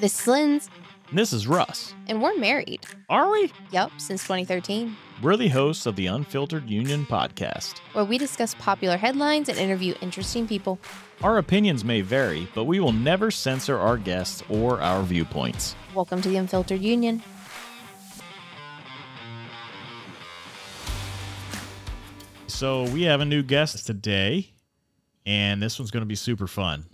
This is Linz. And this is Russ. And we're married. Are we? Yep, since 2013. We're the hosts of the Unfiltered Union podcast, where we discuss popular headlines and interview interesting people. Our opinions may vary, but we will never censor our guests or our viewpoints. Welcome to the Unfiltered Union. So we have a new guest today, and this one's going to be super fun.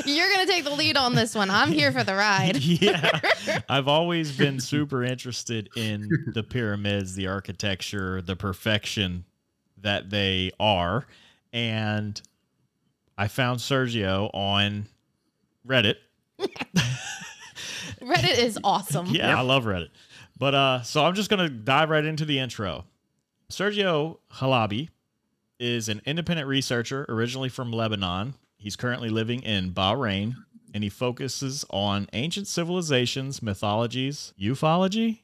You're going to take the lead on this one. I'm here for the ride. Yeah. I've always been super interested in the pyramids, the architecture, the perfection that they are. And I found Sergio on Reddit. Reddit is awesome. Yeah, I love Reddit. But so I'm just going to dive right into the intro. Sergio Halabi is an independent researcher originally from Lebanon. He's currently living in Bahrain, and he focuses on ancient civilizations, mythologies, ufology.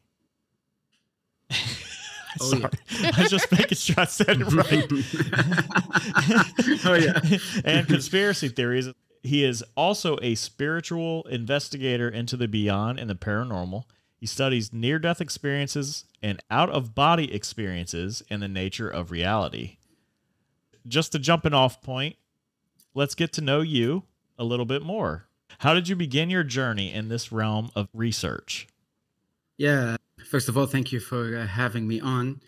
Sorry, yeah. I was just making sure I said it right. Oh, yeah. And conspiracy theories. He is also a spiritual investigator into the beyond and the paranormal. He studies near-death experiences and out-of-body experiences and the nature of reality. Just a jumping off point, let's get to know you a little bit more. How did you begin your journey in this realm of research? Yeah, first of all, thank you for having me on.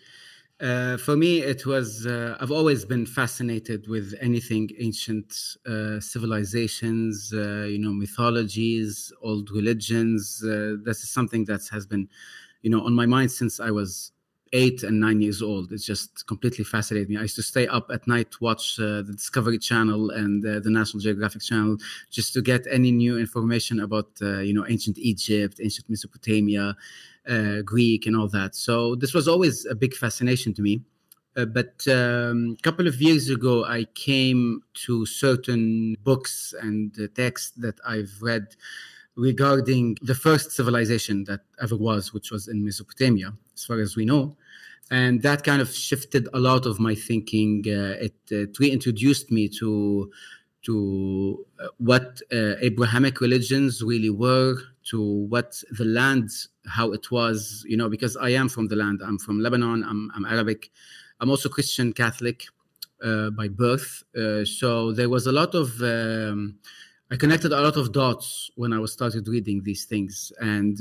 For me, it was, I've always been fascinated with anything ancient civilizations, mythologies, old religions. This is something that has been, on my mind since I was 8 and 9 years old. It's just completely fascinated me. I used to stay up at night, watch the Discovery Channel and the National Geographic Channel just to get any new information about, ancient Egypt, ancient Mesopotamia, Greek and all that. So this was always a big fascination to me. But a couple of years ago, I came to certain books and texts that I've read regarding the first civilization that ever was, which was in Mesopotamia, as far as we know. And that kind of shifted a lot of my thinking. It reintroduced me to what Abrahamic religions really were, to what the land, how it was, because I am from the land. I'm from Lebanon. I'm Arabic. I'm also Christian Catholic by birth. So there was a lot of... I connected a lot of dots when I started reading these things, and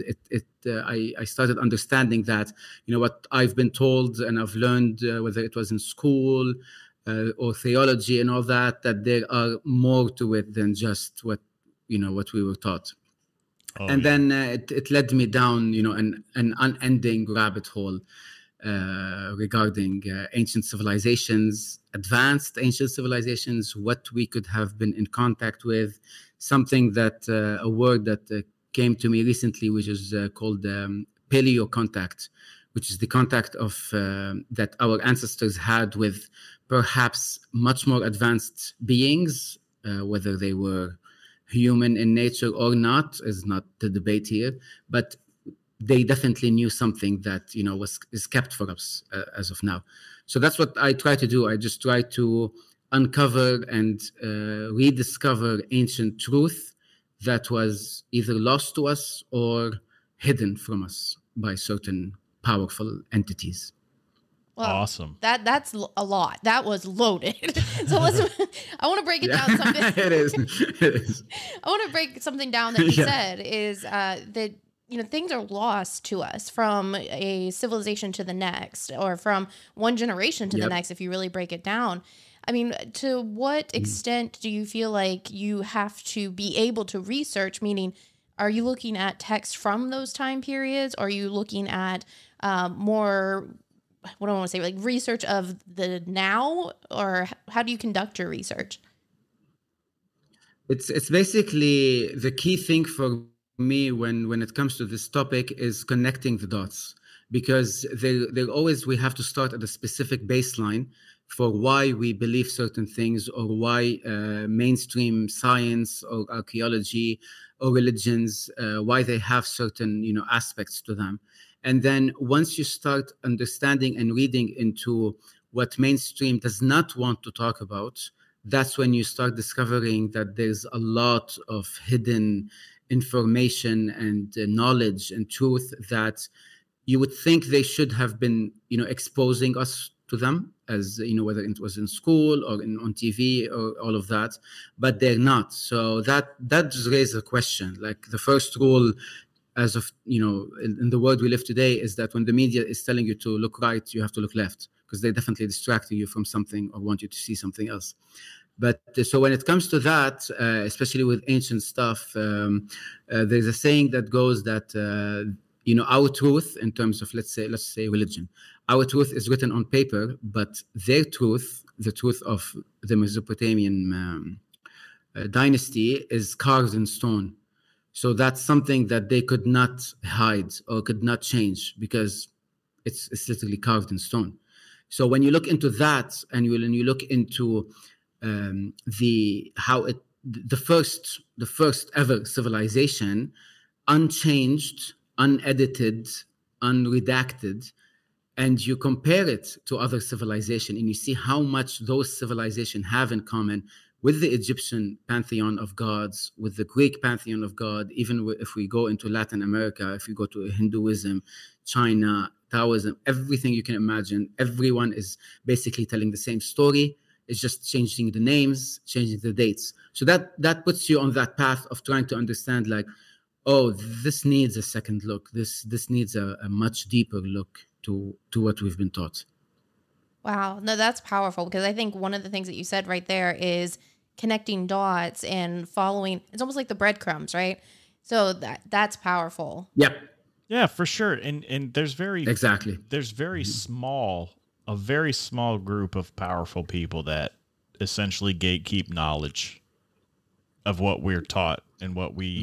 I started understanding that, what I've been told and I've learned, whether it was in school or theology and all that, that there are more to it than just what we were taught. Then it led me down, an unending rabbit hole regarding ancient civilizations, advanced ancient civilizations, what we could have been in contact with, something that a word that came to me recently, which is called paleo contact, which is the contact of that our ancestors had with perhaps much more advanced beings, whether they were human in nature or not is not the debate here, but they definitely knew something that is kept for us as of now. So that's what I try to do. I just try to uncover and rediscover ancient truth that was either lost to us or hidden from us by certain powerful entities. Well, awesome. That's a lot. That was loaded. So I want to break it down. Something. It is. I want to break something down that you said is that things are lost to us from a civilization to the next, or from one generation to the next, if you really break it down. I mean, to what extent do you feel like you have to be able to research? Meaning, are you looking at text from those time periods? Or are you looking at more, what do I want to say, like research of the now? Or how do you conduct your research? It's basically the key thing for me when it comes to this topic is connecting the dots, because there always, we have to start at a specific baseline for why we believe certain things, or why mainstream science or archaeology or religions, why they have certain aspects to them. And then once you start understanding and reading into what mainstream does not want to talk about, that's when you start discovering that there's a lot of hidden information and knowledge and truth that you would think they should have been, exposing us to them, as whether it was in school or on TV or all of that, but they're not. So that just raises a question. Like the first rule, as of in the world we live today, is that when the media is telling you to look right, you have to look left, because they're definitely distracting you from something or want you to see something else. But so when it comes to that, especially with ancient stuff, there's a saying that goes that our truth, in terms of let's say religion, our truth is written on paper, but their truth, the truth of the Mesopotamian dynasty, is carved in stone. So that's something that they could not hide or could not change, because it's literally carved in stone. So when you look into that, and when you look into the first ever civilization, unchanged, unedited, unredacted, and you compare it to other civilization, and you see how much those civilizations have in common with the Egyptian pantheon of gods, with the Greek pantheon of God. Even if we go into Latin America, if you go to Hinduism, China, Taoism, everything you can imagine, everyone is basically telling the same story. It's just changing the names, changing the dates. So that puts you on that path of trying to understand, like, oh, this needs a second look. This needs a much deeper look to what we've been taught. Wow. No, that's powerful, because I think one of the things that you said right there is connecting dots and following. It's almost like the breadcrumbs, right? So that's powerful. Yep. Yeah, for sure. And there's a very small group of powerful people that essentially gatekeep knowledge of what we're taught and what we.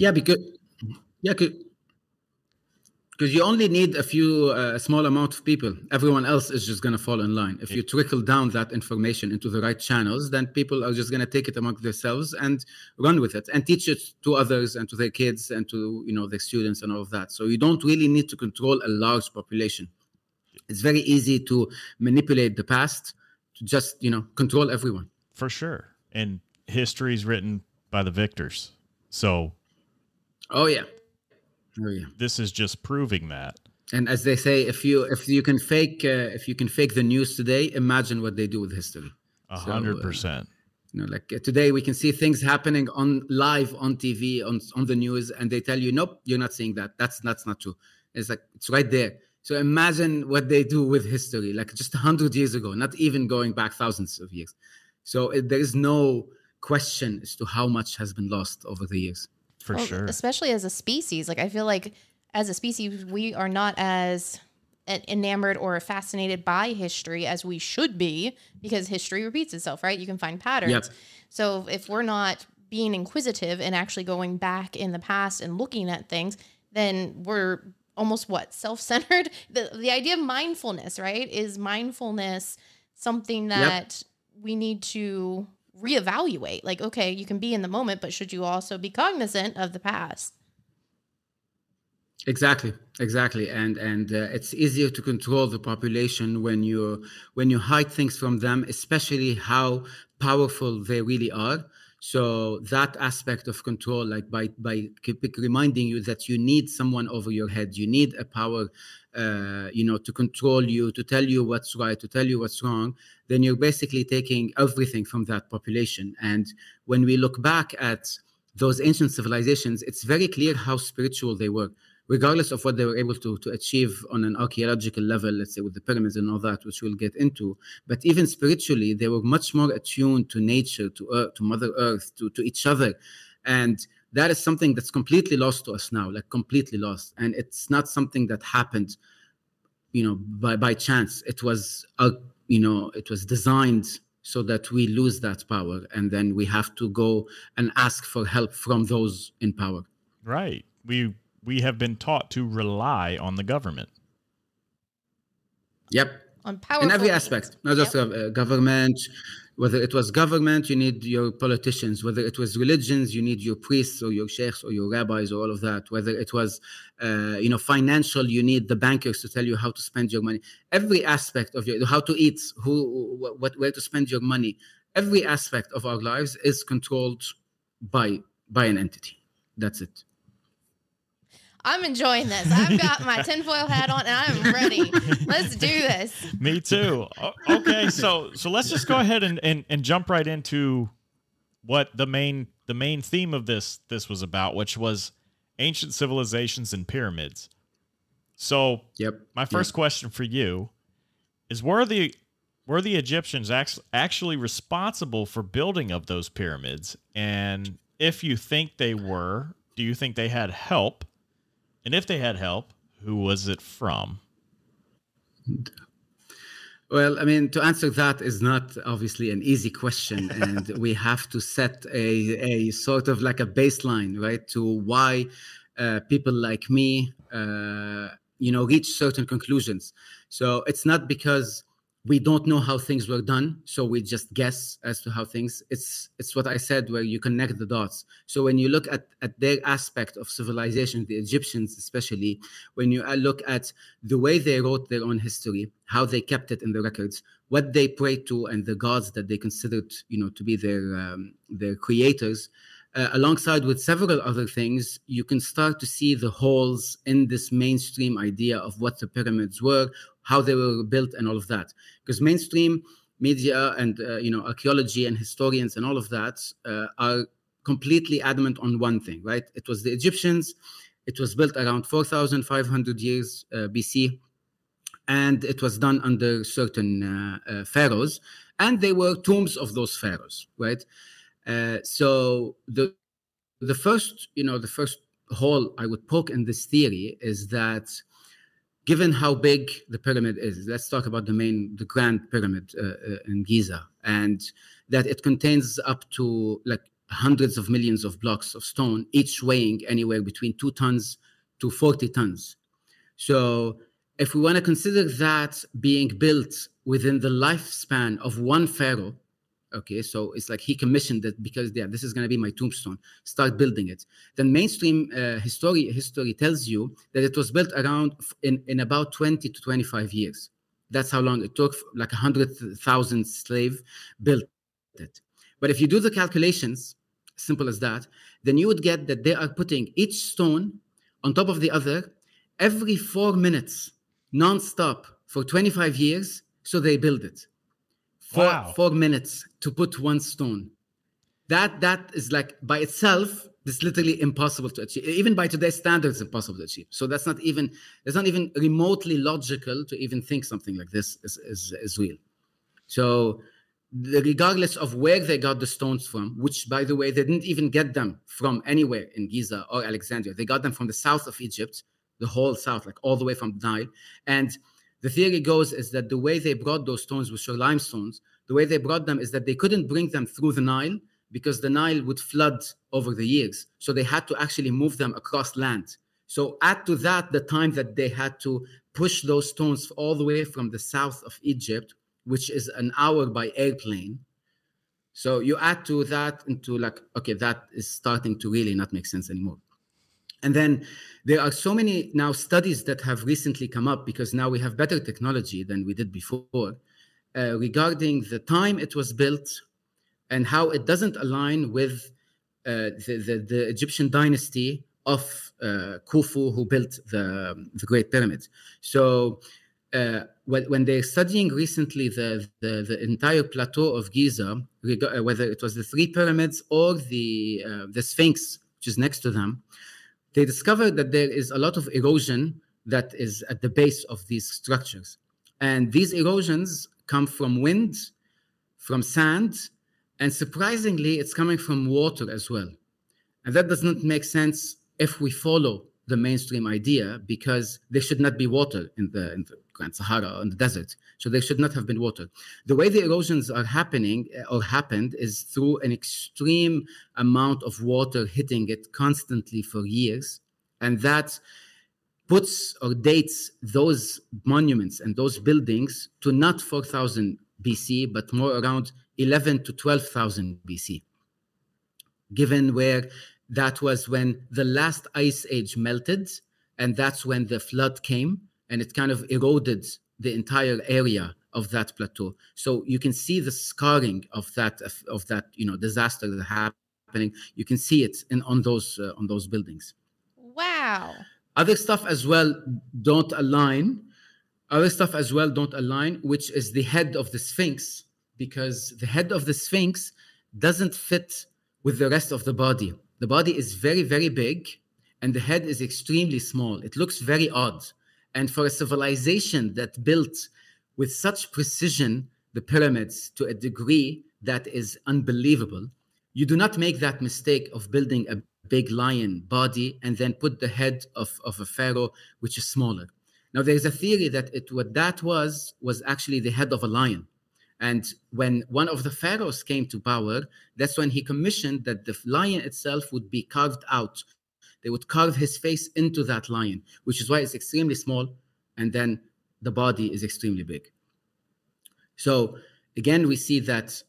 Because you only need a small amount of people. Everyone else is just going to fall in line. If you trickle down that information into the right channels, then people are just going to take it among themselves and run with it and teach it to others and to their kids and to their students and all of that. So you don't really need to control a large population. It's very easy to manipulate the past to just control everyone. For sure. And history is written by the victors. So. Oh yeah. This is just proving that. And as they say, if you can fake the news today, imagine what they do with history. 100%. Like today we can see things happening live on TV, on the news, and they tell you, nope, you're not seeing that. That's not true. It's like, it's right there. So imagine what they do with history, like just 100 years ago, not even going back thousands of years. So there is no question as to how much has been lost over the years. For sure. Especially as a species. Like, I feel like as a species, we are not as enamored or fascinated by history as we should be, because history repeats itself, right? You can find patterns. Yep. So if we're not being inquisitive and actually going back in the past and looking at things, then we're almost self-centered. The idea of mindfulness, right? Is mindfulness something that we need to reevaluate? Like, okay, you can be in the moment, but should you also be cognizant of the past? Exactly. And it's easier to control the population when you hide things from them, especially how powerful they really are. So that aspect of control, like by reminding you that you need someone over your head, you need a power, to control you, to tell you what's right, to tell you what's wrong, then you're basically taking everything from that population. And when we look back at those ancient civilizations, it's very clear how spiritual they were, regardless of what they were able to achieve on an archaeological level, let's say with the pyramids and all that, which we'll get into. But even spiritually, they were much more attuned to nature, to Earth, to Mother Earth, to each other. And that is something that's completely lost to us now, like completely lost. And it's not something that happened, by chance. It was, it was designed so that we lose that power. And then we have to go and ask for help from those in power. Right. We have been taught to rely on the government. Yep. On power in every aspect, not just government. Whether it was government, you need your politicians. Whether it was religions, you need your priests or your sheikhs or your rabbis or all of that. Whether it was, financial, you need the bankers to tell you how to spend your money. Every aspect of how to eat, where to spend your money. Every aspect of our lives is controlled by an entity. That's it. I'm enjoying this. I've got my tinfoil hat on and I'm ready. Let's do this. Me too. Okay, so let's just go ahead and jump right into what the main theme of this was about, which was ancient civilizations and pyramids. So, my first question for you is: were the Egyptians actually responsible for building of those pyramids? And if you think they were, do you think they had help? And if they had help, who was it from? Well, I mean, to answer that is not obviously an easy question, and we have to set a sort of like a baseline, right, to why people like me, reach certain conclusions. So it's not because we don't know how things were done, so we just guess as to how things. It's what I said, where you connect the dots. So when you look at their aspect of civilization, the Egyptians especially, when you look at the way they wrote their own history, how they kept it in the records, what they prayed to, and the gods that they considered, to be their creators, alongside with several other things, you can start to see the holes in this mainstream idea of what the pyramids were, how they were built, and all of that. Because mainstream media and archaeology and historians and all of that are completely adamant on one thing, right? It was the Egyptians. It was built around 4,500 years BC, and it was done under certain pharaohs, and they were tombs of those pharaohs, right? So the first hole I would poke in this theory is that, given how big the pyramid is, let's talk about the Grand Pyramid in Giza, and that it contains up to like hundreds of millions of blocks of stone, each weighing anywhere between 2 tons to 40 tons. So if we want to consider that being built within the lifespan of one pharaoh, okay, so it's like he commissioned it because this is going to be my tombstone, start building it. Then mainstream history tells you that it was built around in about 20 to 25 years. That's how long it took. Like 100,000 slaves built it. But if you do the calculations, simple as that, then you would get that they are putting each stone on top of the other every 4 minutes, non-stop, for 25 years. So they build it. 4 minutes to put one stone. That is like by itself, it's literally impossible to achieve. Even by today's standards, impossible to achieve. So that's not even remotely logical to even think something like this is real. So regardless of where they got the stones from, which by the way, they didn't even get them from anywhere in Giza or Alexandria. They got them from the south of Egypt, the whole south, like all the way from the Nile. And the theory goes is that the way they brought those stones, which are limestones, the way they brought them is that they couldn't bring them through the Nile because the Nile would flood over the years. So they had to actually move them across land. So add to that the time that they had to push those stones all the way from the south of Egypt, which is an hour by airplane. So you add to that into like, okay, that is starting to really not make sense anymore. And then there are so many now studies that have recently come up because now we have better technology than we did before regarding the time it was built and how it doesn't align with the Egyptian dynasty of Khufu, who built the Great Pyramid. So when they're studying recently the entire plateau of Giza, whether it was the 3 pyramids or the Sphinx, which is next to them, they discovered that there is a lot of erosion that is at the base of these structures. And these erosions come from wind, from sand, and surprisingly, it's coming from water as well. And that does not make sense if we follow the mainstream idea, because there should not be water in the Grand Sahara, in the desert. So there should not have been water. The way the erosions are happening or happened is through an extreme amount of water hitting it constantly for years. And that puts or dates those monuments and those buildings to not 4,000 BC, but more around 11 to 12,000 BC, given where that was when the last ice age melted, and that's when the flood came, and it kind of eroded the entire area of that plateau. So you can see the scarring of that disaster that happening. You can see it on those buildings. Wow. Other stuff as well don't align. Other stuff as well don't align, which is the head of the Sphinx, because the head of the Sphinx doesn't fit with the rest of the body. The body is very, very big, and the head is extremely small. It looks very odd. And for a civilization that built with such precision the pyramids to a degree that is unbelievable, you do not make that mistake of building a big lion body and then put the head of a pharaoh, which is smaller. Now, there's a theory that what that was actually the head of a lion. And when one of the pharaohs came to power, that's when he commissioned that the lion itself would be carved out. They would carve his face into that lion, which is why it's extremely small, and then the body is extremely big. So again, we see that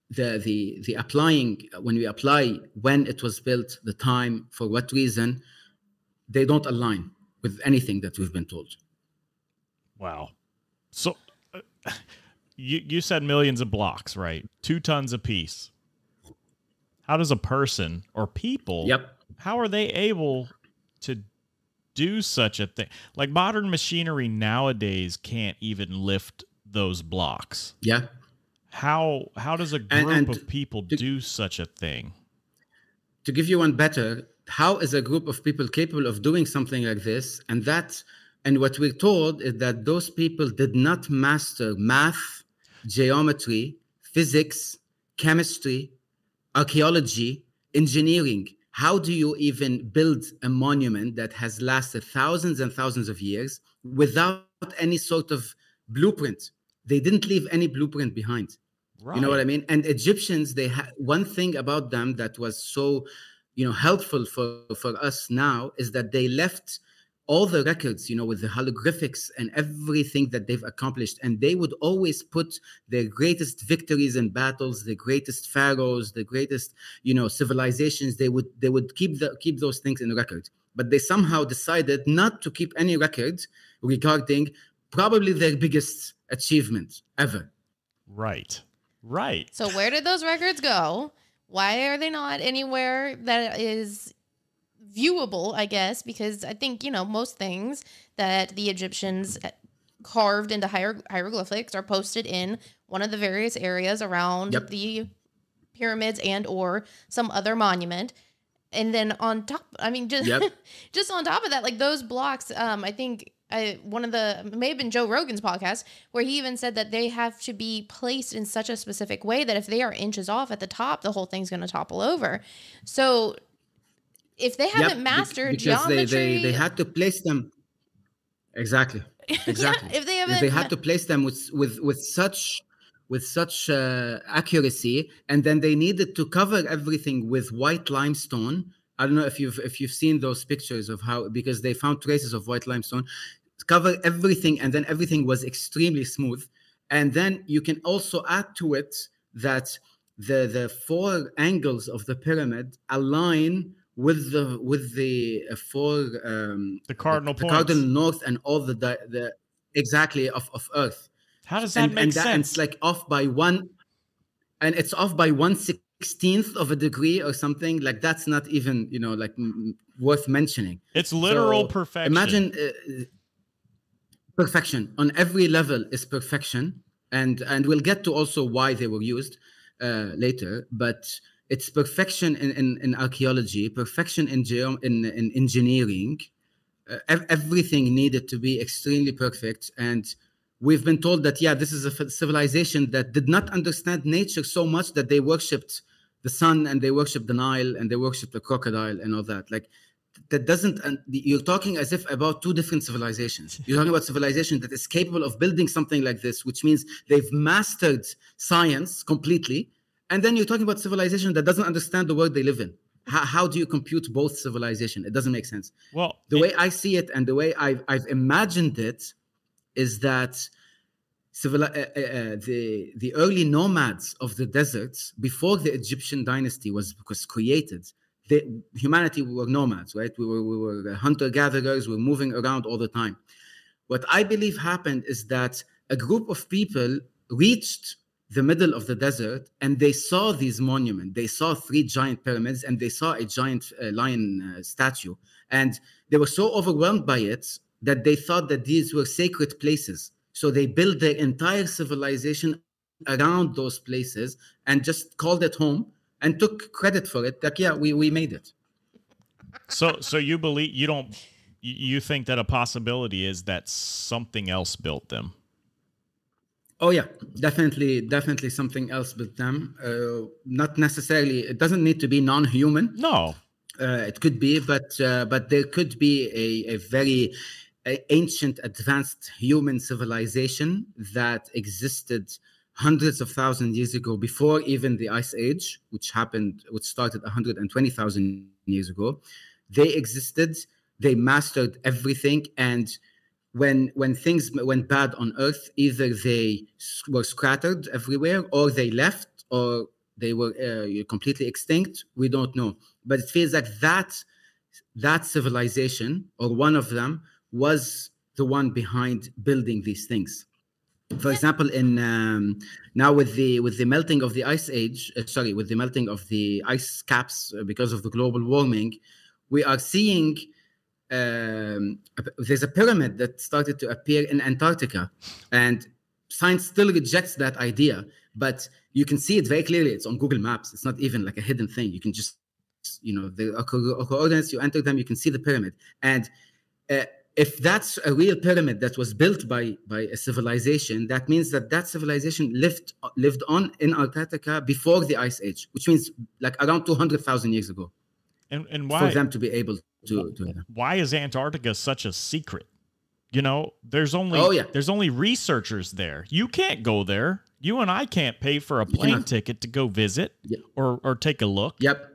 the applying, when we apply when it was built, the time, for what reason, they don't align with anything that we've been told. Wow. So you said millions of blocks, right? 2 tons a piece. How does a person or people, how are they able to do such a thing? Like modern machinery nowadays can't even lift those blocks. Yeah. How does a group of people do such a thing? To give you one better, how is a group of people capable of doing something like this? And what we're told is that those people did not master math, geometry, physics, chemistry, archaeology, engineering. How do you even build a monument that has lasted thousands and thousands of years without any sort of blueprint? They didn't leave any blueprint behind. Right. You know what I mean? And Egyptians, they had one thing about them that was so, helpful for us now is that they left all the records, with the hieroglyphics and everything that they've accomplished. And they would always put their greatest victories in battles, the greatest pharaohs, the greatest, civilizations. They would keep those things in record. But they somehow decided not to keep any records regarding probably their biggest achievement ever. Right. So where did those records go? Why are they not anywhere that is viewable, I guess? Because I think, most things that the Egyptians carved into hieroglyphics are posted in one of the various areas around the pyramids and or some other monument. And then on top, just on top of that, like those blocks, I think may have been Joe Rogan's podcast, where he even said that they have to be placed in such a specific way that if they are inches off at the top, the whole thing's going to topple over. So if they haven't mastered geometry, they had to place them exactly. If they had to place them with such accuracy, and then they needed to cover everything with white limestone. I don't know if you've seen those pictures of how, because they found traces of white limestone, cover everything, and then everything was extremely smooth. And then you can also add to it that the 4 angles of the pyramid align with the 4 the cardinal points, the cardinal north, and all the exactly of Earth. How does that make sense? And it's like off by 1/16th of a degree or something. Like that's not even worth mentioning. It's literal perfection. Imagine perfection on every level is perfection, and we'll get to also why they were used later. But it's perfection in archaeology, perfection in engineering. Everything needed to be extremely perfect. And we've been told that, this is a civilization that did not understand nature so much that they worshipped the sun, and they worshipped the Nile, and they worshipped the crocodile and all that. Like, that doesn't, you're talking as if about 2 different civilizations. You're talking about civilization that is capable of building something like this, which means they've mastered science completely. And then you're talking about civilization that doesn't understand the world they live in. How do you compute both civilization? It doesn't make sense. Well, the way I see it and the way I've imagined it is that the early nomads of the deserts, before the Egyptian dynasty was created, humanity were nomads, right? We were hunter-gatherers. We were moving around all the time. What I believe happened is that a group of people reached the middle of the desert, and they saw these monuments. They saw 3 giant pyramids, and they saw a giant lion statue. And they were so overwhelmed by it that they thought that these were sacred places. So they built their entire civilization around those places and just called it home and took credit for it. Like, yeah, we made it. So you believe, you think that a possibility is that something else built them? Oh yeah, definitely something else built them. Not necessarily. It doesn't need to be non-human. No, it could be, but there could be a very ancient, advanced human civilization that existed hundreds of thousands years ago, before even the Ice Age, which started 120,000 years ago. They existed. They mastered everything, and when things went bad on Earth, either they were scattered everywhere, or they left, or they were completely extinct. We don't know, but it feels like that civilization, or one of them, was the one behind building these things. For example, in now with the melting of the ice age, with the melting of the ice caps because of the global warming, we are seeing there's a pyramid that started to appear in Antarctica, and science still rejects that idea, but you can see it very clearly. It's on Google Maps. It's not even like a hidden thing. You can just, the coordinates, you enter them, you can see the pyramid. And if that's a real pyramid that was built by a civilization, that means that civilization lived on in Antarctica before the Ice Age, which means like around 200,000 years ago. And why, for them to be able to why is Antarctica such a secret? There's only researchers there. You can't go there. You and I can't pay for a plane ticket to go visit or take a look. Yep.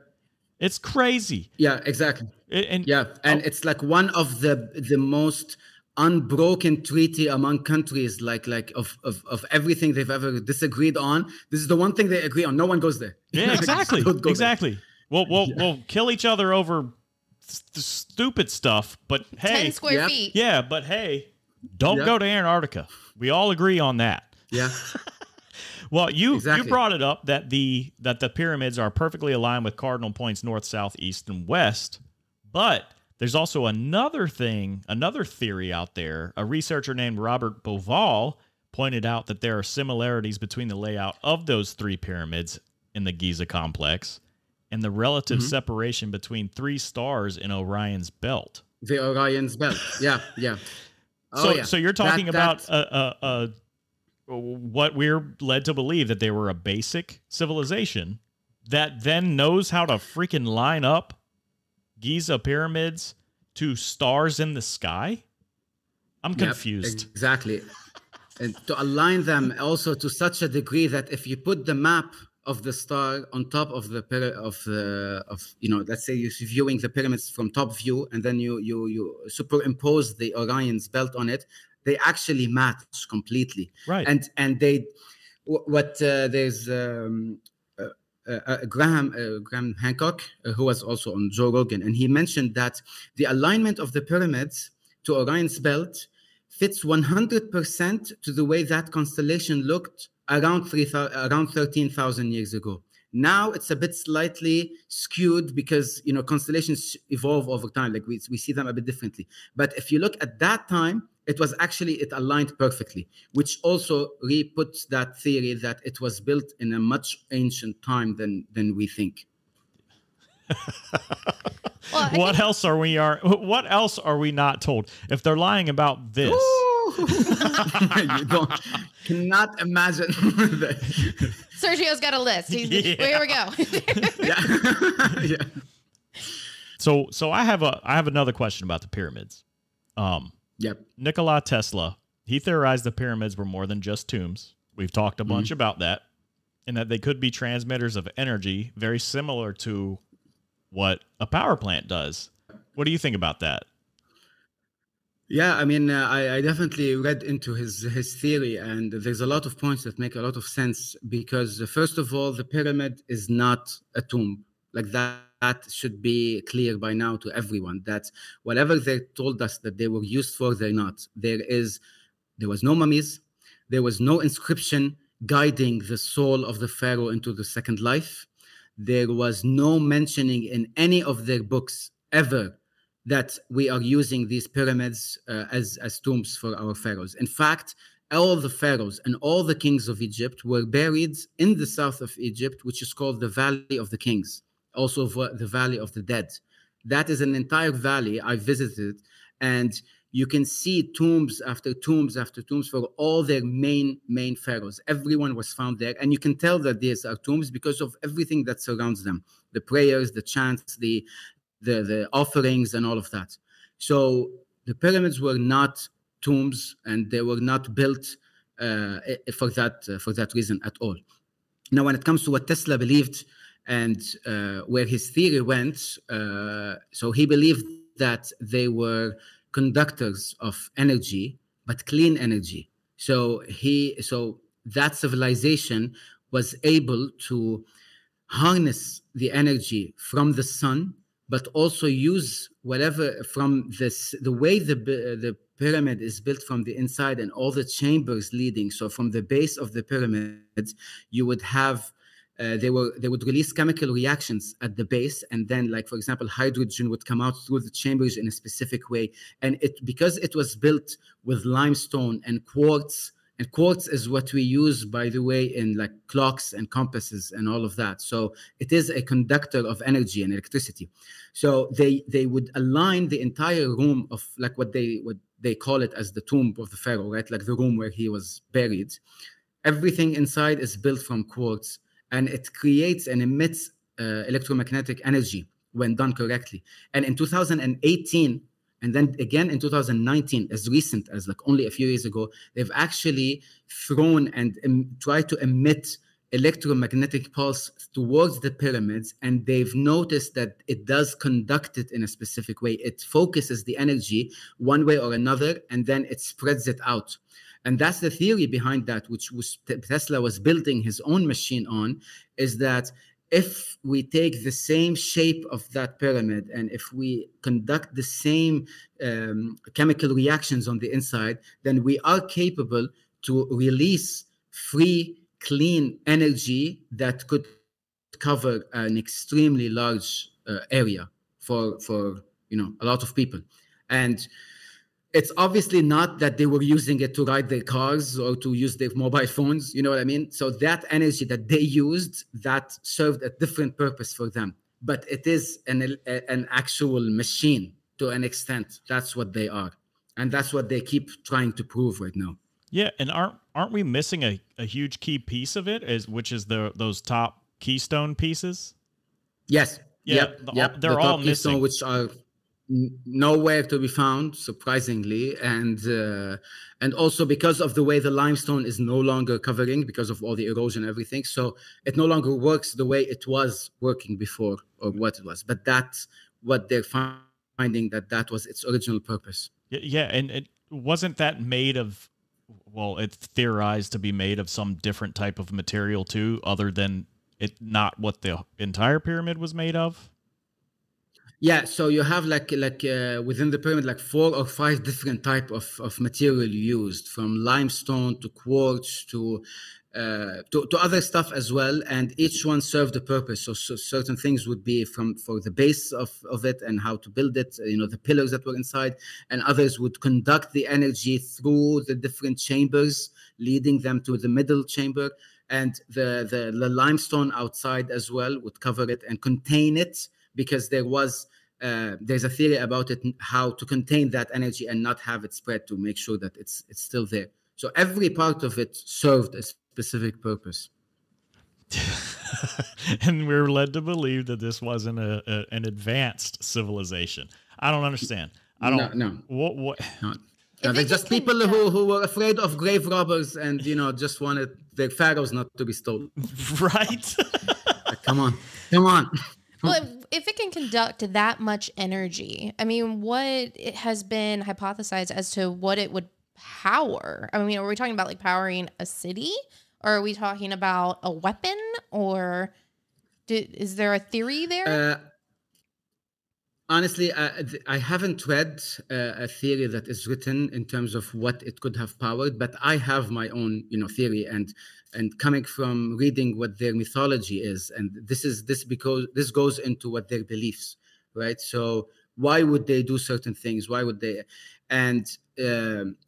It's crazy. Yeah, exactly. And it's like one of the most unbroken treaty among countries, like of everything they've ever disagreed on. This is the one thing they agree on. No one goes there. Yeah, exactly. Exactly. We'll kill each other over stupid stuff, but hey, 10 square feet. Yeah, but hey, don't go to Antarctica. We all agree on that. Yeah. Well, you brought it up that the pyramids are perfectly aligned with cardinal points north, south, east, and west. But there's also another theory out there. A researcher named Robert Boval pointed out that there are similarities between the layout of those 3 pyramids in the Giza complex and the relative separation between 3 stars in Orion's belt. The Orion's belt. Yeah. So you're talking about what we're led to believe, that they were a basic civilization that then knows how to freaking line up Giza pyramids to stars in the sky? I'm confused. Exactly. And to align them also to such a degree that if you put the map of the star on top of let's say you're viewing the pyramids from top view, and then you superimpose the Orion's belt on it, they actually match completely. Right. And they there's Graham Hancock, who was also on Joe Rogan, and he mentioned that the alignment of the pyramids to Orion's belt fits 100% to the way that constellation looked around 13,000 years ago. Now it's a bit slightly skewed because constellations evolve over time. Like we see them a bit differently. But if you look at that time, it aligned perfectly, which also re-puts that theory that it was built in a much ancient time than we think. What else are we not told? If they're lying about this. You cannot imagine that. Sergio's got a list. Here we go. Yeah. So I have another question about the pyramids. Nikola Tesla, he theorized the pyramids were more than just tombs. We've talked a bunch about that, and that they could be transmitters of energy, very similar to what a power plant does. What do you think about that? Yeah, I mean, I definitely read into his theory, and there's a lot of points that make a lot of sense because, first of all, the pyramid is not a tomb. Like that should be clear by now to everyone, that whatever they told us that they were used for, they're not. There was no mummies. There was no inscription guiding the soul of the pharaoh into the second life. There was no mentioning in any of their books ever that we are using these pyramids as tombs for our pharaohs. In fact, all the pharaohs and all the kings of Egypt were buried in the south of Egypt, which is called the Valley of the Kings, also the Valley of the Dead. That is an entire valley I visited, and you can see tombs after tombs after tombs for all their main pharaohs. Everyone was found there, and you can tell that these are tombs because of everything that surrounds them: the prayers, the chants, the offerings, and all of that. So the pyramids were not tombs, and they were not built for that reason at all. Now, when it comes to what Tesla believed and where his theory went, so he believed that they were conductors of energy, but clean energy. So that civilization was able to harness the energy from the sun, but also use whatever from the way the pyramid is built from the inside and all the chambers leading. So from the base of the pyramids, you would have they would release chemical reactions at the base, and then, like for example, hydrogen would come out through the chambers in a specific way. And because it was built with limestone and quartz. And quartz is what we use, by the way, in like clocks and compasses and all of that. So it is a conductor of energy and electricity. So they would align the entire room of like what they call it as the tomb of the pharaoh, right? Like the room where he was buried. Everything inside is built from quartz, and it creates and emits electromagnetic energy when done correctly. And in 2018, and then again in 2019, as recent as like only a few years ago, they've actually thrown and tried to emit electromagnetic pulse towards the pyramids, and they've noticed that it does conduct it in a specific way. It focuses the energy one way or another, and then it spreads it out. And that's the theory behind that, which Tesla was building his own machine on, is that if we take the same shape of that pyramid and if we conduct the same chemical reactions on the inside, then we are capable to release free, clean energy that could cover an extremely large area for a lot of people. And it's obviously not that they were using it to ride their cars or to use their mobile phones, you know what I mean? So that energy that they used, that served a different purpose for them. But it is an actual machine to an extent. That's what they are. And that's what they keep trying to prove right now. Yeah, and aren't we missing a huge key piece of it, which is those top keystone pieces? Yes. Yeah, yep. They're all keystone, missing, which are nowhere to be found, surprisingly, and also because of the way the limestone is no longer covering because of all the erosion and everything, so it no longer works the way it was working before, or what it was. But that's what they're finding, that was its original purpose. Yeah, and it wasn't that made of, well, it's theorized to be made of some different type of material too, other than it not what the entire pyramid was made of. Yeah, so you have like within the pyramid, like 4 or 5 different type of material used, from limestone to quartz to other stuff as well, and each one served a purpose. So certain things would be for the base of it and how to build it, the pillars that were inside, and others would conduct the energy through the different chambers, leading them to the middle chamber, and the limestone outside as well would cover it and contain it, because there's a theory about it, how to contain that energy and not have it spread, to make sure that it's still there. So every part of it served a specific purpose. And we're led to believe that this wasn't an advanced civilization. I don't understand. I don't. No. What? No, they're just people who were afraid of grave robbers and just wanted their pharaohs not to be stolen. Right. Come on. Well, if it can conduct that much energy, I mean, what has been hypothesized as to what it would power? I mean, are we talking about like powering a city, or are we talking about a weapon, or is there a theory there? Honestly, I haven't read a theory that is written in terms of what it could have powered, but I have my own, theory, and coming from reading what their mythology is, and this because this goes into what their beliefs, right? So why would they do certain things? Why would they? And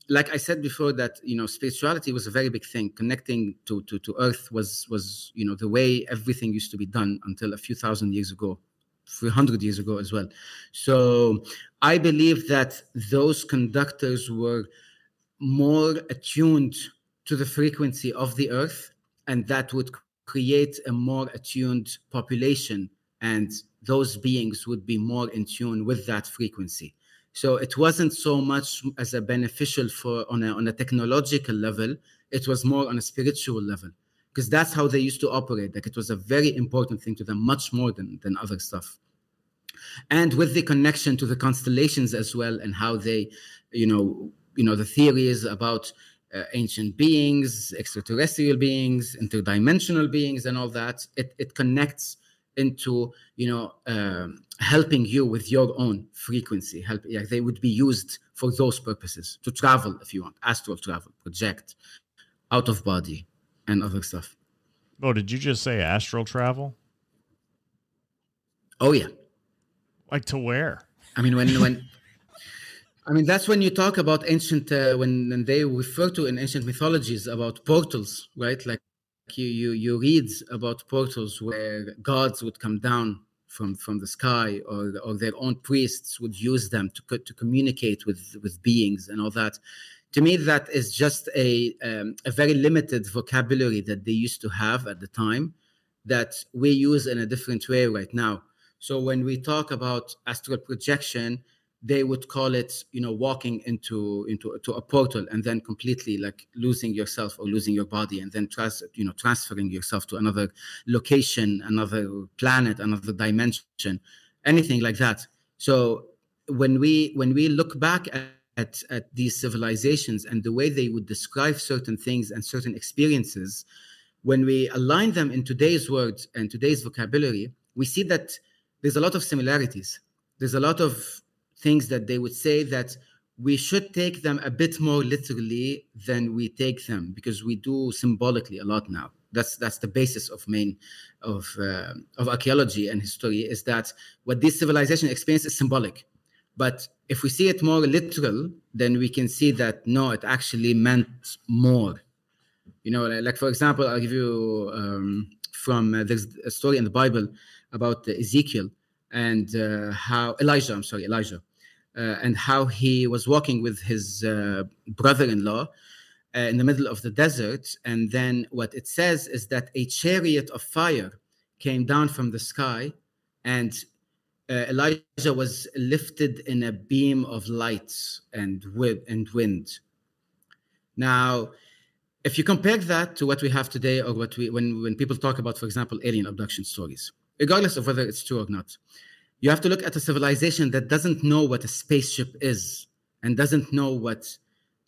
like I said before, that spirituality was a very big thing. Connecting to Earth was the way everything used to be done until a few thousand years ago. 300 years ago as well. So I believe that those conductors were more attuned to the frequency of the earth, and that would create a more attuned population, and those beings would be more in tune with that frequency. So it wasn't so much as a beneficial for on a technological level, it was more on a spiritual level, because that's how they used to operate. Like, it was a very important thing to them, much more than other stuff. And with the connection to the constellations as well, and how they, the theories about ancient beings, extraterrestrial beings, interdimensional beings, and all that, it connects into helping you with your own frequency. They would be used for those purposes, to travel, if you want, astral travel, project, out of body, and other stuff. Oh, did you just say astral travel? Oh yeah. Like to where? I mean, that's when you talk about ancient, when they refer to in ancient mythologies about portals, right? Like you read about portals where gods would come down from the sky, or their own priests would use them to communicate with beings and all that. To me, that is just a very limited vocabulary that they used to have at the time, that we use in a different way right now. So when we talk about astral projection, they would call it, walking into a portal, and then completely like losing yourself or losing your body, and then transferring yourself to another location, another planet, another dimension, anything like that. So when we look back at these civilizations and the way they would describe certain things and certain experiences, when we align them in today's words and today's vocabulary, we see that there's a lot of similarities. There's a lot of things that they would say that we should take them a bit more literally than we take them, because we do symbolically a lot now. That's the basis of archaeology and history, is that what this civilization experience is symbolic. But if we see it more literal, then we can see that no, it actually meant more. Like for example, I'll give you there's a story in the Bible about Ezekiel and how Elijah, and how he was walking with his brother-in-law in the middle of the desert. And then what it says is that a chariot of fire came down from the sky, and Elijah was lifted in a beam of light and wind. Now, if you compare that to what we have today, or when people talk about, for example, alien abduction stories, regardless of whether it's true or not, you have to look at a civilization that doesn't know what a spaceship is, and doesn't know what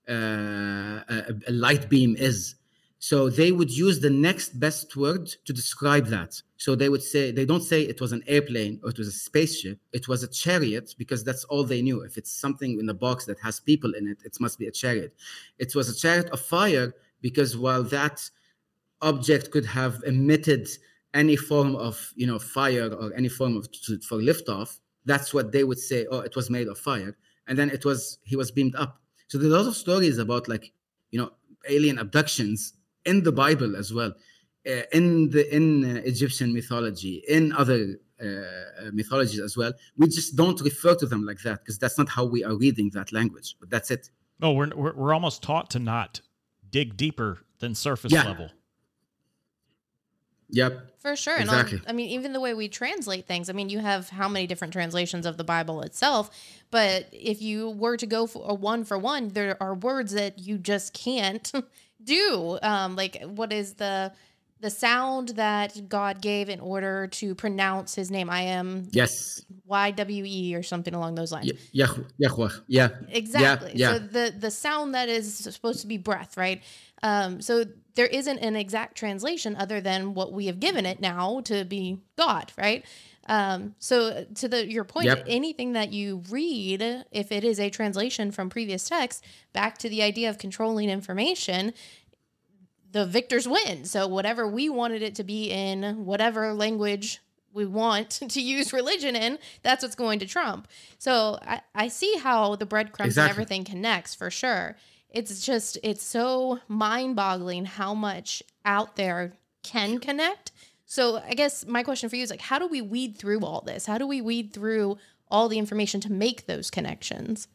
a light beam is. So they would use the next best word to describe that. So they don't say it was an airplane or it was a spaceship. It was a chariot, because that's all they knew. If it's something in a box that has people in it, it must be a chariot. It was a chariot of fire, because while that object could have emitted any form of fire, or any form of for liftoff, that's what they would say. Oh, it was made of fire, and then he was beamed up. So there's a lot of stories about alien abductions in the Bible as well, in Egyptian mythology, in other mythologies as well. We just don't refer to them like that, because that's not how we are reading that language. But that's it. Oh, we're almost taught to not dig deeper than surface level. Yep. For sure. Exactly. And even the way we translate things, you have how many different translations of the Bible itself, but if you were to go for one, there are words that you just can't do. Like, what is the sound that God gave in order to pronounce his name? I am YWE or something along those lines. Yahweh. Yeah. Exactly. Yeah. So the sound that is supposed to be breath, right? So there isn't an exact translation other than what we have given it now to be God, right? So to your point, Yep. anything that you read, if it is a translation from previous text, back to the idea of controlling information, the victors win. So whatever we wanted it to be in, whatever language we want to use religion in, that's what's going to trump. So I see how the breadcrumbs and everything connects for sure. It's so mind-boggling how much out there can connect. So I guess my question for you is like, how do we weed through all this? How do we weed through all the information to make those connections?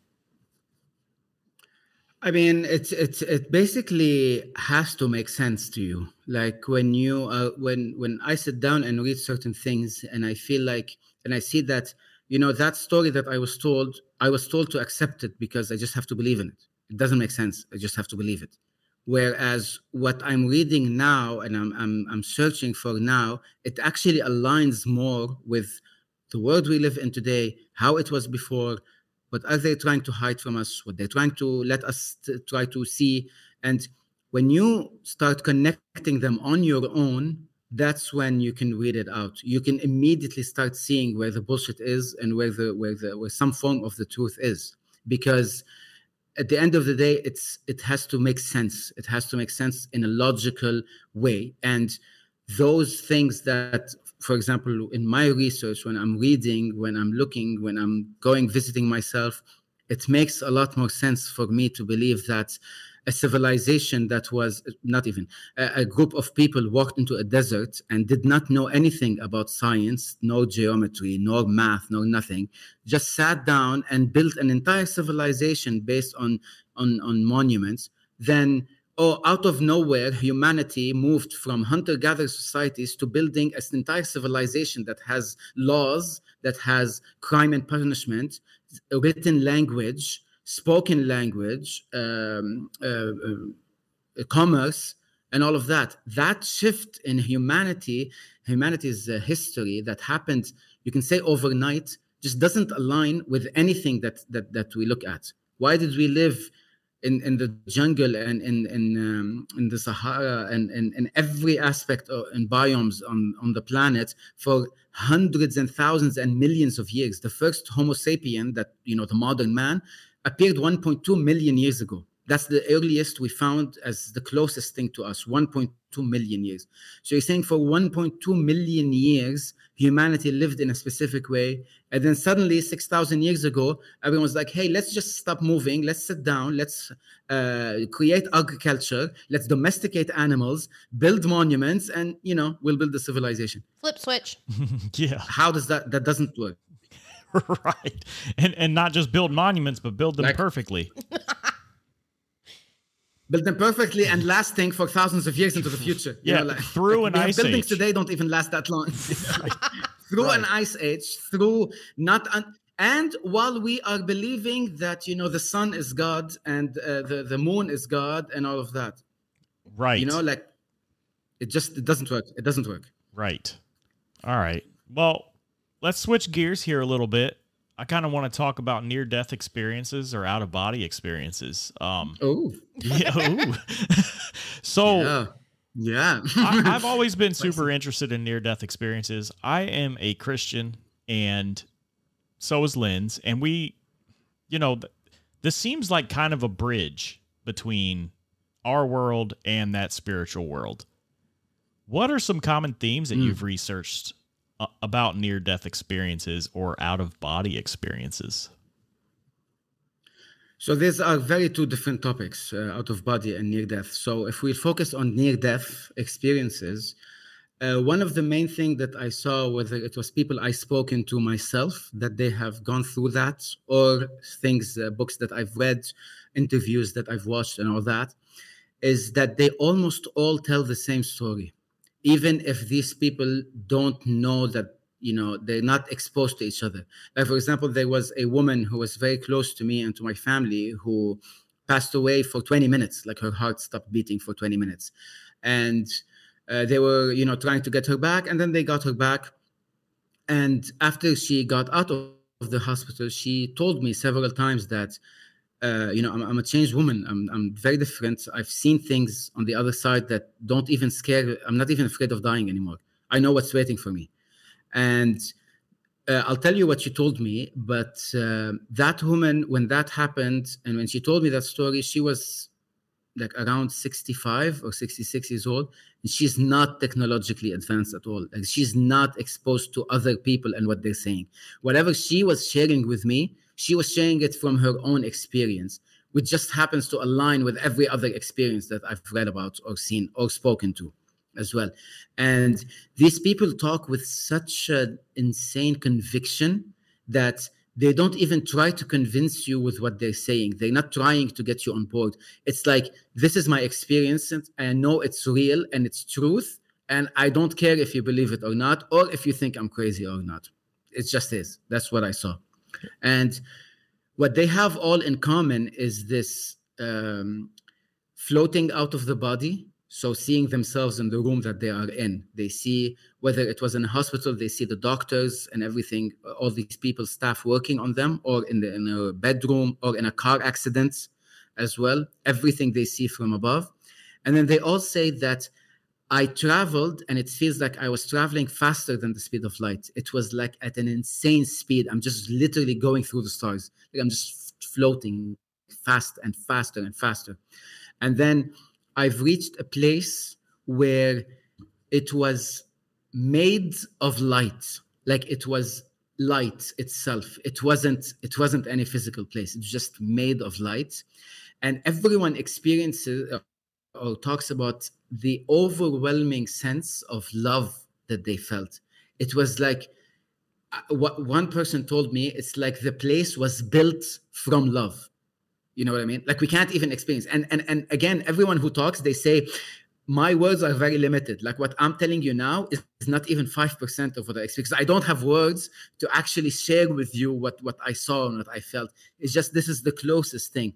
I mean, it basically has to make sense to you. Like when you when I sit down and read certain things, and I feel like, and I see that, you know, that story that I was told to accept it because I just have to believe in it. It doesn't make sense. I just have to believe it. Whereas what I'm reading now and I'm searching for now, it actually aligns more with the world we live in today, how it was before. What are they trying to hide from us? What they're trying to let us try to see? And when you start connecting them on your own, that's when you can read it out. You can immediately start seeing where the bullshit is and where some form of the truth is. Because at the end of the day, it has to make sense. It has to make sense in a logical way. And those things that, for example, in my research, when I'm reading, when I'm looking, when I'm visiting myself, it makes a lot more sense for me to believe that a civilization that was not even a group of people walked into a desert and did not know anything about science, no geometry, nor math, nor nothing, just sat down and built an entire civilization based on monuments, then out of nowhere, humanity moved from hunter-gatherer societies to building an entire civilization that has laws, that has crime and punishment, written language, spoken language, commerce, and all of that. That shift in humanity's history that happened, you can say overnight, just doesn't align with anything that we look at. Why did we live in the jungle and in the Sahara and in every aspect in biomes on the planet for hundreds and thousands and millions of years? The first Homo sapien, that, you know, the modern man, appeared 1.2 million years ago. That's the earliest we found as the closest thing to us, 1.2 million years. So you're saying for 1.2 million years, humanity lived in a specific way. And then suddenly, 6,000 years ago, everyone was like, hey, let's just stop moving. Let's sit down. Let's create agriculture. Let's domesticate animals, build monuments, and, you know, we'll build a civilization. Flip switch. Yeah. How does that doesn't work. Right. And not just build monuments, but build them perfectly. Build them perfectly and lasting for thousands of years into the future. Yeah, you know, through an ice buildings age. Today don't even last that long. Through an ice age, and while we are believing that, you know, the sun is God and the moon is God and all of that. Right. You know, like it doesn't work. It doesn't work. Right. All right. Well, let's switch gears here a little bit. I kind of want to talk about near-death experiences or out-of-body experiences. Oh. Yeah. Ooh. So, yeah. I've always been super interested in near-death experiences. I am a Christian, and so is Lynn's. And we, you know, this seems like kind of a bridge between our world and that spiritual world. What are some common themes that you've researched about near-death experiences or out-of-body experiences? So these are very two different topics, out-of-body and near-death. So if we focus on near-death experiences, one of the main things that I saw, whether it was people I spoken to myself, that they have gone through that, or things, books that I've read, interviews that I've watched and all that, is that they almost all tell the same story. Even if these people don't know that, you know, they're not exposed to each other. Like, for example, there was a woman who was very close to me and to my family who passed away for 20 minutes. Like, her heart stopped beating for 20 minutes. And they were, you know, trying to get her back. And then they got her back. And after she got out of the hospital, she told me several times that, you know, I'm a changed woman. I'm very different. I've seen things on the other side that don't even scare. I'm not even afraid of dying anymore. I know what's waiting for me. And I'll tell you what she told me, but that woman, when that happened, and when she told me that story, she was like around 65 or 66 years old, and she's not technologically advanced at all. Like, she's not exposed to other people and what they're saying. Whatever she was sharing with me, she was sharing it from her own experience, which just happens to align with every other experience that I've read about or seen or spoken to as well. And these people talk with such an insane conviction that they don't even try to convince you with what they're saying. They're not trying to get you on board. It's like, this is my experience, and I know it's real and it's truth, and I don't care if you believe it or not, or if you think I'm crazy or not. It just is. That's what I saw. And what they have all in common is this floating out of the body. So seeing themselves in the room that they are in. They see, whether it was in a hospital, they see the doctors and everything, all these people, staff working on them, or in a bedroom, or in a car accident as well. Everything they see from above. And then they all say that I traveled, and it feels like I was traveling faster than the speed of light. It was like at an insane speed. I'm just literally going through the stars. Like, I'm just floating fast and faster and faster. And then I've reached a place where it was made of light. Like, it was light itself. It wasn't any physical place. It's just made of light. And everyone experiences or talks about the overwhelming sense of love that they felt. It was like, what one person told me, it's like the place was built from love. You know what I mean? Like, we can't even experience. And again, everyone who talks, they say, my words are very limited. Like, what I'm telling you now is not even 5% of what I experience. I don't have words to actually share with you what I saw and what I felt. It's just, this is the closest thing.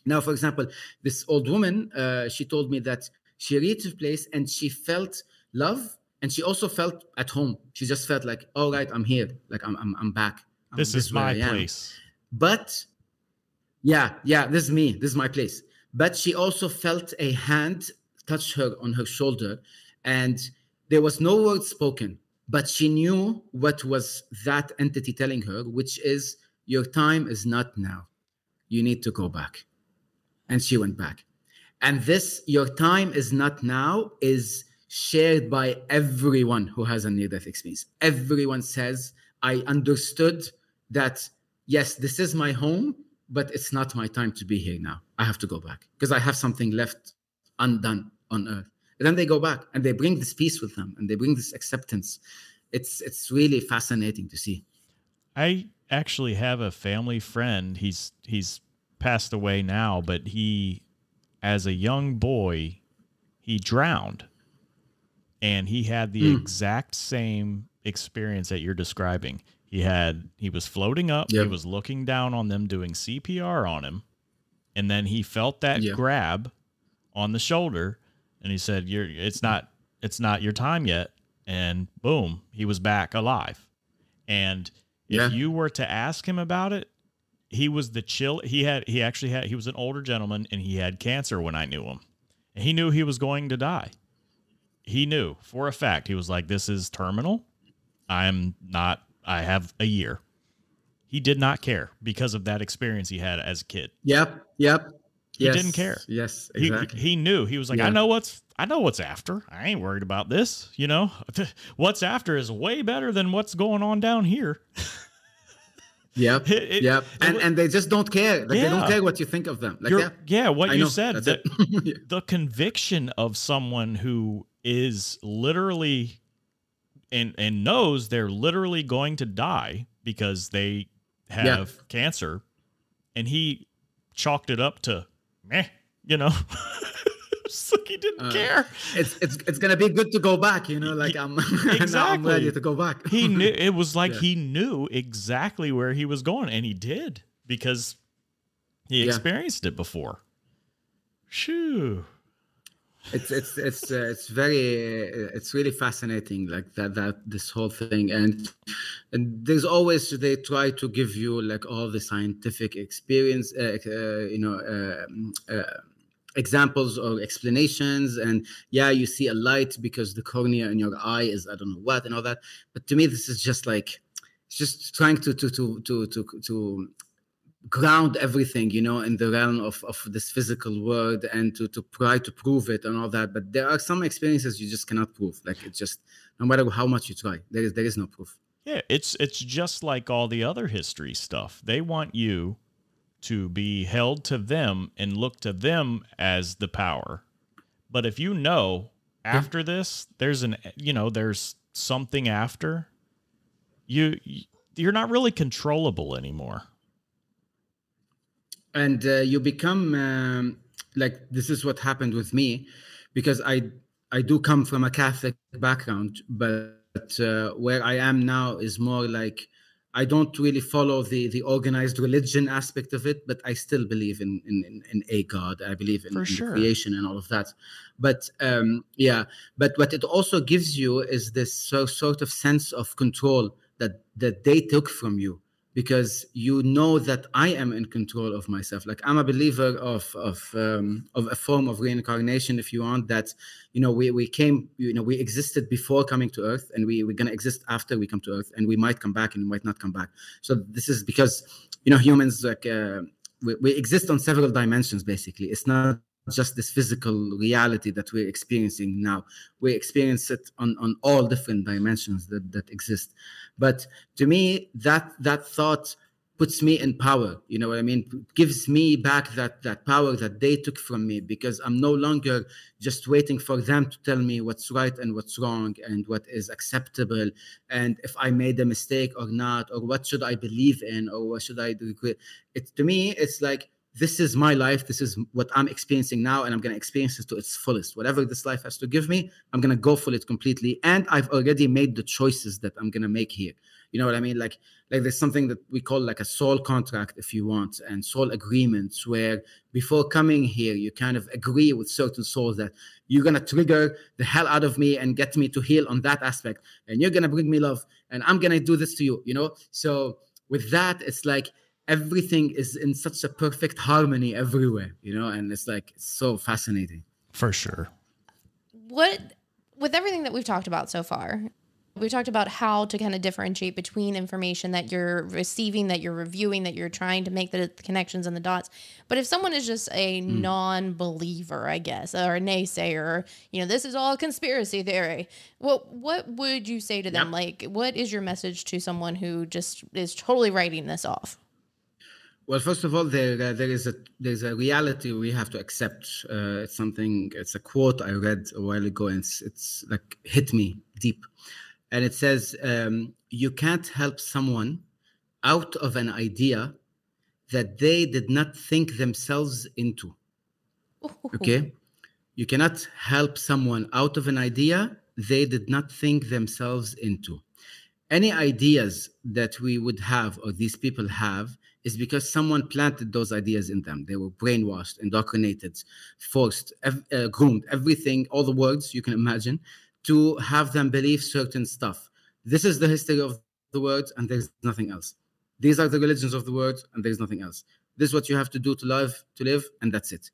Now, for example, this old woman, she told me that she reached a place and she felt love, and she also felt at home. She just felt like, all right, I'm here. Like, I'm back. This is my place. But yeah, this is me. This is my place. But she also felt a hand touch her on her shoulder, and there was no word spoken, but she knew what was that entity telling her, which is, your time is not now. You need to go back. And she went back. And this, your time is not now, is shared by everyone who has a near-death experience. Everyone says, I understood that, yes, this is my home, but it's not my time to be here now. I have to go back because I have something left undone on earth. And then they go back and they bring this peace with them, and they bring this acceptance. It's really fascinating to see. I actually have a family friend. He's passed away now, but he, as a young boy, he drowned, and he had the exact same experience that you're describing. He was floating up. Yep. He was looking down on them, doing CPR on him. And then he felt that grab on the shoulder, and he said, it's not your time yet. And boom, he was back alive. And if you were to ask him about it, he was he was an older gentleman, and he had cancer when I knew him. And he knew he was going to die. He knew for a fact. He was like, this is terminal. I have a year. He did not care because of that experience he had as a kid. Yep. He didn't care. Yes, exactly. He knew. He was like, I know what's after. I ain't worried about this. You know, what's after is way better than what's going on down here. Yep. And they just don't care. Like, they don't care what you think of them. Like, what you said. The conviction of someone who is literally and knows they're literally going to die because they have cancer, and he chalked it up to meh, you know. It's like he didn't care. It's gonna be good to go back, you know, like I'm I'm ready to go back. He knew it was like he knew exactly where he was going, and he did because he experienced it before. Shoo. It's really fascinating, like that this whole thing, and there's always, they try to give you like all the scientific experience, examples or explanations, and you see a light because the cornea in your eye is I don't know what and all that, but to me this is just like just trying to ground everything, in the realm of this physical world, and to try to prove it and all that. But there are some experiences you just cannot prove. Like, it's just, no matter how much you try, there is no proof. Yeah, it's just like all the other history stuff. They want you to be held to them and look to them as the power. But if after this, there's there's something after, you're not really controllable anymore. And you become like, this is what happened with me, because I do come from a Catholic background, but where I am now is more like, I don't really follow the organized religion aspect of it, but I still believe in a God. I believe in creation and all of that. But but what it also gives you is this sort of sense of control that they took from you, because you know that I am in control of myself. Like, I'm a believer of a form of reincarnation, if you want, that, we came, we existed before coming to Earth, and we're going to exist after we come to Earth, and we might come back and we might not come back. So this is because, humans, like, we exist on several dimensions, basically. It's not just this physical reality that we're experiencing now. We experience it on all different dimensions that exist. But to me, that thought puts me in power. You know what I mean? It gives me back that power that they took from me, because I'm no longer just waiting for them to tell me what's right and what's wrong and what is acceptable, and if I made a mistake or not, or what should I believe in, or what should I do. To me, it's like, this is my life. This is what I'm experiencing now, and I'm going to experience it to its fullest. Whatever this life has to give me, I'm going to go for it completely. And I've already made the choices that I'm going to make here. You know what I mean? Like there's something that we call like a soul contract, if you want, and soul agreements, where before coming here, you kind of agree with certain souls that you're going to trigger the hell out of me and get me to heal on that aspect. And you're going to bring me love, and I'm going to do this to you, So with that, it's like, everything is in such a perfect harmony everywhere, and it's like, it's so fascinating. For sure. With everything that we've talked about so far, we talked about how to kind of differentiate between information that you're receiving, that you're reviewing, that you're trying to make the connections and the dots. But if someone is just a non-believer, I guess, or a naysayer, this is all conspiracy theory, what would you say to them? Like, what is your message to someone who just is totally writing this off? Well, first of all, there's a reality we have to accept. It's a quote I read a while ago, and it's like hit me deep. And it says, you can't help someone out of an idea that they did not think themselves into. Okay? You cannot help someone out of an idea they did not think themselves into. Any ideas that we would have, or these people have, is because someone planted those ideas in them. They were brainwashed, indoctrinated, forced, groomed, everything, all the words you can imagine, to have them believe certain stuff. This is the history of the world, and there's nothing else. These are the religions of the world, and there's nothing else. This is what you have to do to live, and that's it.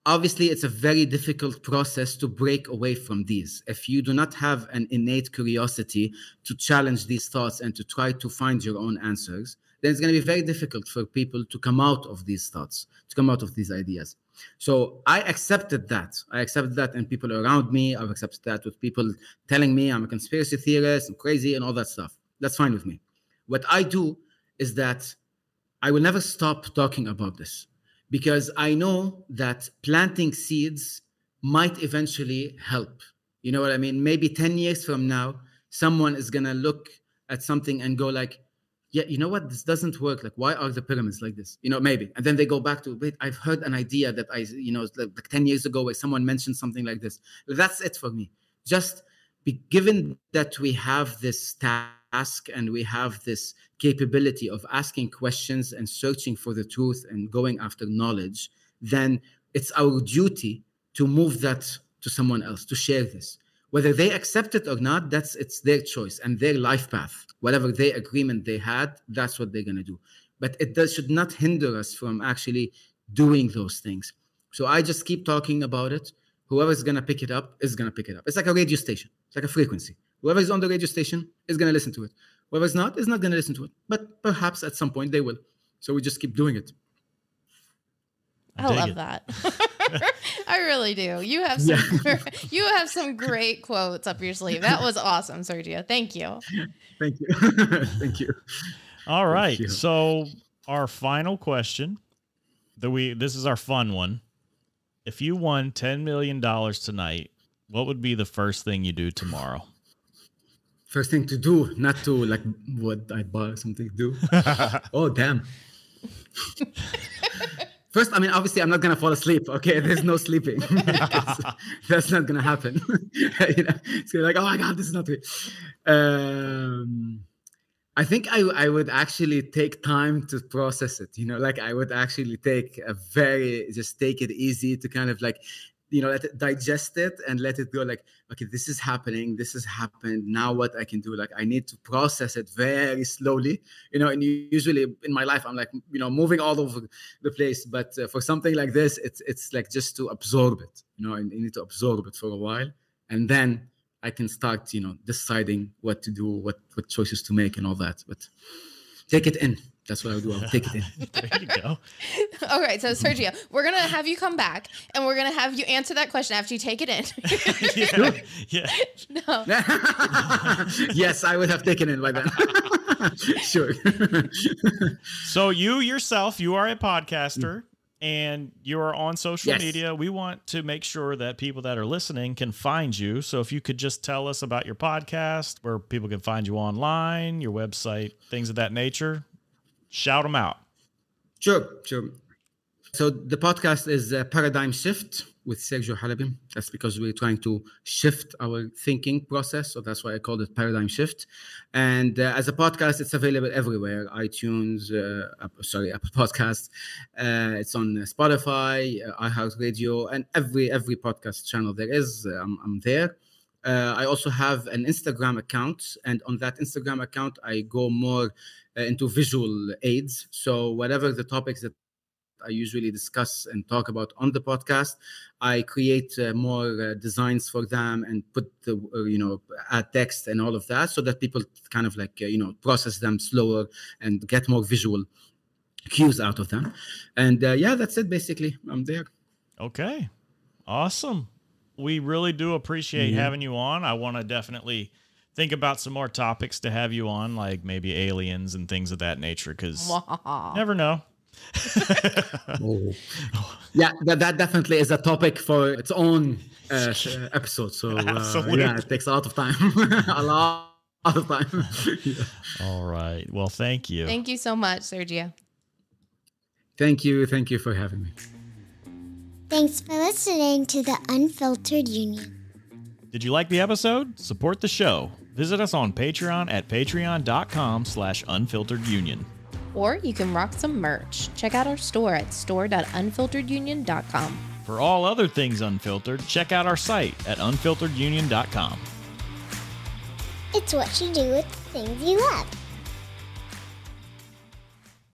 Obviously, it's a very difficult process to break away from these. If you do not have an innate curiosity to challenge these thoughts and to try to find your own answers, then it's going to be very difficult for people to come out of these thoughts, to come out of these ideas. So I accepted that. And people around me, I've accepted that with people telling me I'm a conspiracy theorist, I'm crazy, and all that stuff. That's fine with me. What I do is that I will never stop talking about this, because I know that planting seeds might eventually help. You know what I mean? Maybe 10 years from now, someone is going to look at something and go like, yeah, you know what? This doesn't work. Like, why are the pyramids like this? Maybe. And then they go back to, wait, I've heard an idea that like 10 years ago where someone mentioned something like this. That's it for me. Just given that we have this task and we have this capability of asking questions and searching for the truth and going after knowledge, then it's our duty to move that to someone else, to share this. Whether they accept it or not, it's their choice and their life path. Whatever their agreement they had, that's what they're going to do. But it should not hinder us from actually doing those things. So I just keep talking about it. Whoever's going to pick it up is going to pick it up. It's like a radio station. It's like a frequency. Whoever's on the radio station is going to listen to it. Whoever's not is not going to listen to it. But perhaps at some point they will. So we just keep doing it. I love that. I really do. You have some you have some great quotes up your sleeve. That was awesome, Sergio. Thank you. Thank you. Thank you. All right. So our final question this is our fun one. If you won $10 million tonight, what would be the first thing you do tomorrow? First thing to do, not to like what I buy something to do. Oh, damn. First, I mean, obviously, I'm not going to fall asleep. Okay, there's no sleeping. That's not going to happen. It's gonna be like, oh my God, this is not good. I think I would actually take time to process it. Like I would actually take take it easy to kind of like, let it digest it and let it go like, okay, this is happening. This has happened. Now what I can do, like I need to process it very slowly, and usually in my life, I'm like, moving all over the place. But for something like this, it's like just to absorb it, and you need to absorb it for a while. And then I can start, deciding what to do, what choices to make and all that. But take it in. That's what I would do. I'll take it in. There you go. All right. So, Sergio, we're going to have you come back and we're going to have you answer that question after you take it in. Yeah. No. Yes, I would have taken it by then. Sure. So you yourself, you are a podcaster and you are on social media. We want to make sure that people that are listening can find you. So if you could just tell us about your podcast, where people can find you online, your website, things of that nature. Shout them out. Sure. So the podcast is Paradigm Shift with Sergio Halabi. That's because we're trying to shift our thinking process. So that's why I called it Paradigm Shift. And as a podcast, it's available everywhere. iTunes, Apple Podcasts. It's on Spotify, iHeartRadio, and every podcast channel there is. I'm there. I also have an Instagram account. And on that Instagram account, I go more into visual aids. So whatever the topics that I usually discuss and talk about on the podcast, I create more designs for them and put the, add text and all of that so that people kind of like, process them slower and get more visual cues out of them. And that's it. Basically, I'm there. Okay. Awesome. We really do appreciate having you on. I want to definitely think about some more topics to have you on, like maybe aliens and things of that nature, because never know. Yeah, that definitely is a topic for its own episode. So it takes a lot of time. A lot of time. All right. Well, thank you. Thank you so much, Sergio. Thank you for having me. Thanks for listening to the Unfiltered Union. Did you like the episode? Support the show. Visit us on Patreon at patreon.com/unfilteredunion. Or you can rock some merch. Check out our store at store.unfilteredunion.com. For all other things unfiltered, check out our site at unfilteredunion.com. It's what you do with the things you love.